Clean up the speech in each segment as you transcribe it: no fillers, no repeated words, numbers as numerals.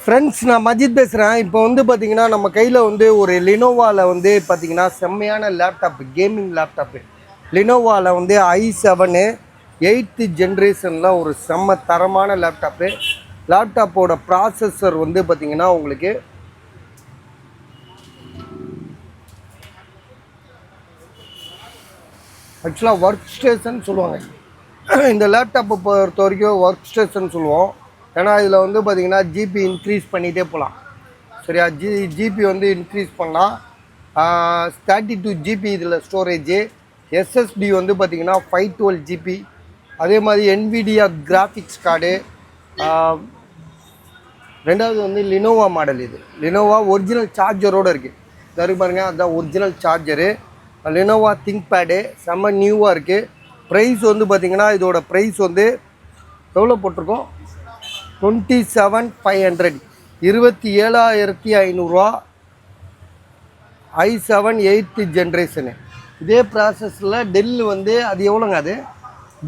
Friends, நான் மஜித் பேசுகிறேன். இப்போ வந்து பார்த்தீங்கன்னா நம்ம கையில் வந்து ஒரு லினோவாவில் வந்து பார்த்தீங்கன்னா செம்மையான லேப்டாப்பு, கேமிங் லேப்டாப்பு. லினோவாவில் வந்து i7 8th ஜென்ரேஷனில் ஒரு செம்ம தரமான லேப்டாப்பு. லேப்டாப்போட ப்ராசஸர் வந்து பார்த்தீங்கன்னா உங்களுக்கு ஆக்சுவலாக ஒர்க் ஸ்டேஷன் சொல்லுவாங்க. இந்த லேப்டாப்பை பொறுத்த வரைக்கும் ஒர்க் ஸ்டேஷன் சொல்லுவோம். ஏன்னா இதில் வந்து பார்த்திங்கன்னா ஜிபி இன்க்ரீஸ் பண்ணிகிட்டே போகலாம். சரியா, ஜிபி வந்து இன்க்ரீஸ் பண்ணலாம். 32 ஜிபி இதில் ஸ்டோரேஜு. எஸ்எஸ்டி வந்து பார்த்திங்கன்னா 512 ஜிபி. அதே மாதிரி என்விடியா கிராஃபிக்ஸ் கார்டு. ரெண்டாவது வந்து லினோவா மாடல். இது லினோவா ஒரிஜினல் சார்ஜரோடு இருக்குது. சரி பாருங்கள், அதுதான் original charger. Lenovo ThinkPad செம்ம நியூவாக இருக்குது. ப்ரைஸ் வந்து பார்த்திங்கன்னா இதோட ப்ரைஸ் வந்து எவ்வளோ போட்டிருக்கோம், 27,500, 27,500 i7 8th ஜென்ரேஷனு. இதே ப்ராசஸில் டெல்லு வந்து அது எவ்வளோங்க, அது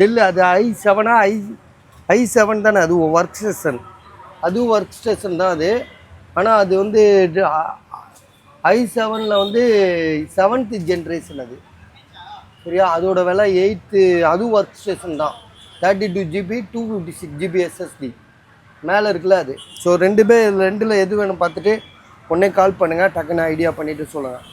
டெல்லு அது i7 தானே, அது ஒர்க் ஸ்டேஷன், அதுவும் ஒர்க் ஸ்டேஷன் தான் அது. ஆனால் அது வந்து i7ல் வந்து 7th ஜென்ரேஷன் அது. சரியா, அதோட விலை 8th, அதுவும் ஒர்க் ஸ்டேஷன் தான். 32 ஜிபி 256 ஜிபி எஸ்எஸ்டி மேலே இருக்குல்ல அது. ஸோ ரெண்டில் எது வேணும் பார்த்துட்டு உடனே கால் பண்ணுங்கள், டக்குன்னு ஐடியா பண்ணிவிட்டு சொல்லுங்கள்.